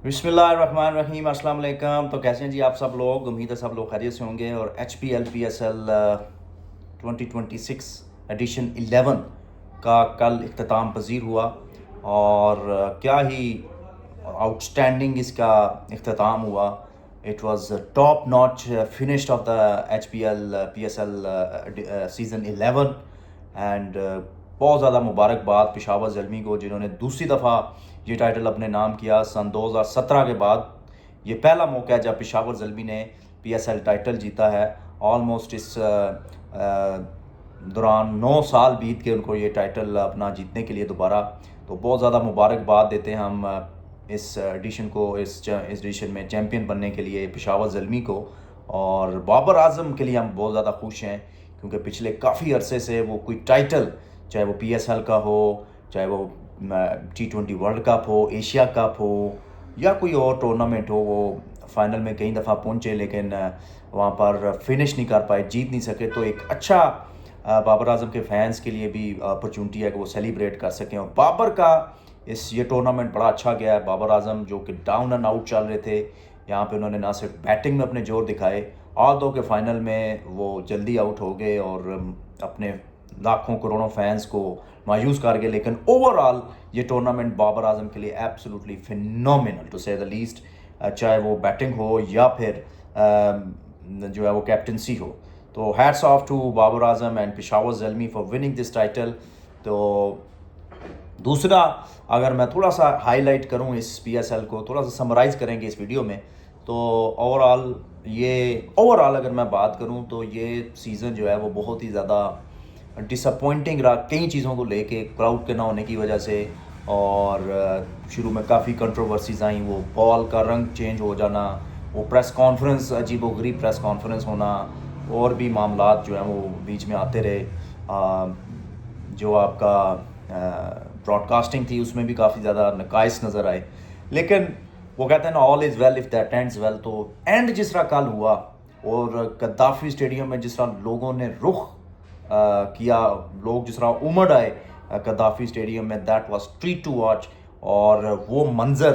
बिस्मिल्लाहिर्रहमानिर्रहीम, अस्सलाम वालेकुम। तो कैसे हैं जी आप सब लोग? उम्मीद है सब लोग खैरियत से होंगे। और HPL PSL 2026 एडिशन 11 का कल इख्तिताम पजीर हुआ और क्या ही आउटस्टैंडिंग इसका इख्तिताम हुआ। It was top notch finished of the HPL PSL season 11 and बहुत ज़्यादा मुबारकबाद पेशावर ज़ल्मी को, जिन्होंने दूसरी दफ़ा ये टाइटल अपने नाम किया सन 2017 के बाद। ये पहला मौका है जब पेशावर ज़ल्मी ने PSL टाइटल जीता है। ऑलमोस्ट इस दौरान 9 साल बीत के उनको ये टाइटल अपना जीतने के लिए दोबारा। तो बहुत ज़्यादा मुबारकबाद देते हैं हम इस एडिशन को, इस एडिशन में चैम्पियन बनने के लिए पेशावर ज़ल्मी को। और बाबर आजम के लिए हम बहुत ज़्यादा खुश हैं, क्योंकि पिछले काफ़ी अरसे से वो कोई टाइटल, चाहे वो PSL का हो, चाहे वो T20 वर्ल्ड कप हो, एशिया कप हो या कोई और टूर्नामेंट हो, वो फाइनल में कई दफ़ा पहुंचे लेकिन वहाँ पर फिनिश नहीं कर पाए, जीत नहीं सके। तो एक अच्छा बाबर आजम के फैंस के लिए भी अपॉर्चुनिटी है कि वो सेलिब्रेट कर सकें। और बाबर का ये टूर्नामेंट बड़ा अच्छा गया है। बाबर आजम जो कि डाउन एंड आउट चल रहे थे, यहाँ पे उन्होंने ना सिर्फ बैटिंग में अपने जोर दिखाए, और दो के फाइनल में वो जल्दी आउट हो गए और अपने लाखों करोड़ों फैंस को मायूस कर गए। लेकिन ओवरऑल ये टूर्नामेंट बाबर आजम के लिए एब्सोल्युटली फिनोमिनल टू से द लीस्ट, चाहे वो बैटिंग हो या फिर जो है वो कैप्टनसी हो। तो hats off to Babar Azam and Peshawar Zalmi for winning this title. तो दूसरा, अगर मैं थोड़ा सा हाईलाइट करूं इस PSL को, थोड़ा सा समराइज़ करेंगे इस वीडियो में, तो ओवरऑल अगर मैं बात करूं तो ये सीज़न जो है वो बहुत ही ज़्यादा डिसअपॉइंटिंग रहा, कई चीज़ों को लेके, क्राउड के ना होने की वजह से। और शुरू में काफ़ी कंट्रोवर्सीज आई, वो बॉल का रंग चेंज हो जाना, वो प्रेस कॉन्फ्रेंस, अजीबोगरीब प्रेस कॉन्फ्रेंस होना, और भी मामलात जो हैं वो बीच में आते रहे। जो आपका ब्रॉडकास्टिंग थी उसमें भी काफ़ी ज़्यादा नकाइस नज़र आए। लेकिन वो कहते हैं ना, all is well if that ends well. तो एंड जिस तरह कल हुआ और गद्दाफ़ी स्टेडियम में जिस तरह लोगों ने रुख किया, लोग जिस तरह उमड़ आए गद्दाफ़ी स्टेडियम में, that was treat to watch. और वो मंज़र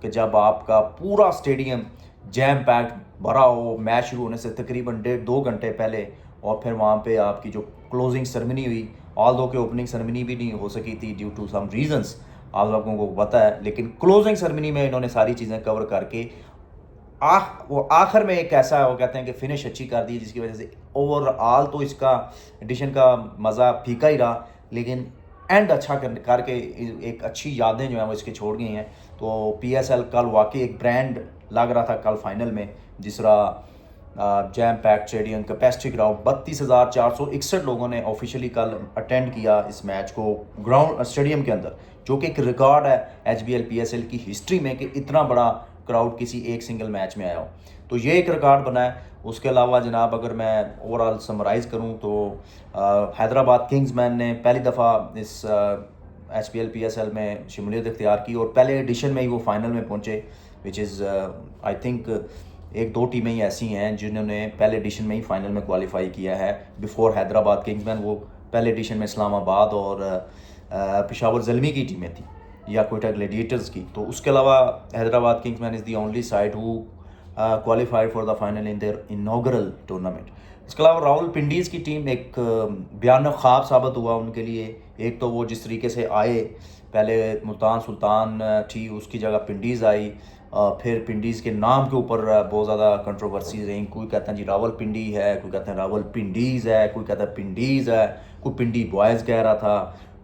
कि जब आपका पूरा स्टेडियम जैम पैक्ड भरा हो, मैच शुरू होने से तकरीबन 1.5-2 घंटे पहले, और फिर वहाँ पे आपकी जो क्लोजिंग सेरेमनी हुई, ऑल दो के ओपनिंग सेरेमनी भी नहीं हो सकी थी ड्यू टू सम रीजंस, आप लोगों को पता है। लेकिन क्लोजिंग सेरेमनी में इन्होंने सारी चीज़ें कवर करके वो आखिर में एक ऐसा, वो कहते हैं कि फिनिश अच्छी कर दी, जिसकी वजह से ओवरऑल तो इसका एडिशन का मज़ा फीका ही रहा, लेकिन एंड अच्छा करके एक अच्छी यादें जो हैं वो इसके छोड़ गई हैं। तो PSL कल वाकई एक ब्रांड लग रहा था कल फाइनल में, जिस तरह jam packed stadium, capacity ground, 32,461 लोगों ने ऑफिशियली कल अटेंड किया इस मैच को ग्राउंड स्टेडियम के अंदर, जो कि एक रिकॉर्ड है HBL PSL की हिस्ट्री में कि इतना बड़ा क्राउड किसी एक सिंगल मैच में आया हो। तो ये एक रिकॉर्ड बना है। उसके अलावा जनाब, अगर मैं ओवरऑल समराइज़ करूं तो हैदराबाद किंग्समैन ने पहली दफ़ा इस HPL PSL में शमूलियत इख्तियार की और पहले एडिशन में ही वो फाइनल में पहुंचे, विच इज़ आई थिंक एक दो टीमें ही ऐसी हैं जिन्होंने पहले एडिशन में ही फाइनल में क्वालिफाई किया है। बिफोर हैदराबाद किंग्समैन वो पहले एडिशन में इस्लामाबाद और पेशावर ज़ल्मी की टीमें थी, या कोयटा ग्लैडिएटर्स की। तो उसके अलावा Hyderabad Kingsman is the only side who qualified for the final in their inaugural tournament. इसके अलावा रावलपिंडीज़ की टीम एक भयानक ख्वाब साबित हुआ उनके लिए। एक तो वो जिस तरीके से आए, पहले मुल्तान सुल्तान थी, उसकी जगह पिंडीज़ आई। फिर पिंडीज़ के नाम के ऊपर बहुत ज़्यादा कंट्रोवर्सीज रही। कोई कहता है जी रावलपिंडी है, कोई कहता है रावलपिंडीज़ है, कोई कहता है पिंडीज़ है, कोई पिंडी बॉयज़ कह रहा था,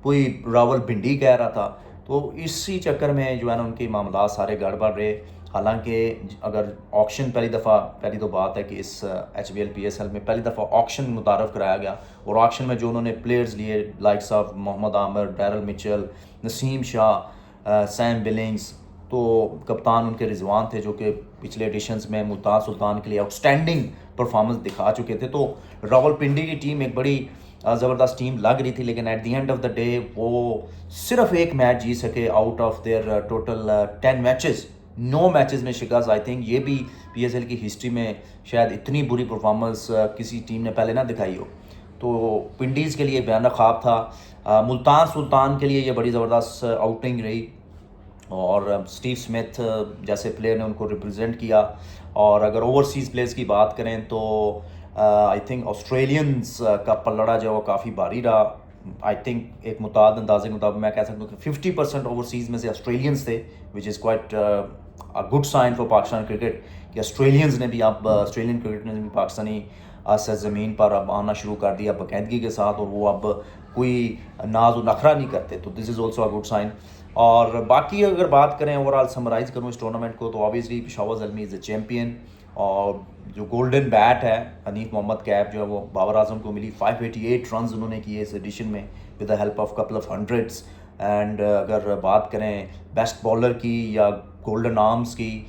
कोई रावलपिंडी कह रहा था। तो इसी चक्कर में जो है ना उनके मामला सारे गड़बड़ रहे। हालांकि अगर ऑक्शन पहली तो बात है कि इस HBL PSL में पहली दफ़ा ऑक्शन मुतारफ़ कराया गया, और ऑक्शन में जो उन्होंने प्लेयर्स लिए, likes of Mohammad Amir, Daryl Mitchell, Naseem Shah, Sam Billings, तो कप्तान उनके रिजवान थे, जो कि पिछले एडिशंस में मुल्तान सुल्तान के लिए आउटस्टैंडिंग परफॉर्मेंस दिखा चुके थे। तो रावलपिंडी की टीम एक बड़ी ज़बरदस्त टीम लग रही थी, लेकिन at the end of the day वो सिर्फ एक मैच जीत सके out of their total 10 matches. 9 matches में शिकस्त। आई थिंक ये भी PSL की हिस्ट्री में शायद इतनी बुरी परफॉर्मेंस किसी टीम ने पहले ना दिखाई हो। तो पिंडीज़ के लिए भयानक ख्वाब था। मुल्तान सुल्तान के लिए ये बड़ी ज़बरदस्त आउटिंग रही। और स्टीव स्मिथ जैसे प्लेयर ने उनको रिप्रेजेंट किया। और अगर ओवरसीज़ प्लेयर्स की बात करें तो आई थिंक ऑस्ट्रेलियंस का पलड़ा जो है वो काफ़ी भारी रहा। आई थिंक एक मुताद अंदाजे के मुताबिक मैं कह सकता हूँ कि 50% ओवरसीज़ में से ऑस्ट्रेलियंस थे, which is quite a good sign for Pakistan cricket कि ऑस्ट्रेलियंस ने भी अब ऑस्ट्रेलियन क्रिकेट ने भी पाकिस्तानी सरजमीन पर अब आना शुरू कर दिया बाकायदगी के साथ, और वो अब कोई नाज और नखरा नहीं करते, तो this is also a good sign. और बाकी अगर बात करें ओवरऑल समराइज़ करूँ इस टूर्नामेंट को, तो obviously Peshawar Zalmi is the champion. और जो गोल्डन बैट है हनीफ मोहम्मद कैप जो है वो बाबर आजम को मिली। 588 रन्स उन्होंने किए इस एडिशन में with the help of couple of hundreds. And अगर बात करें बेस्ट बॉलर की या गोल्डन आर्म्स की,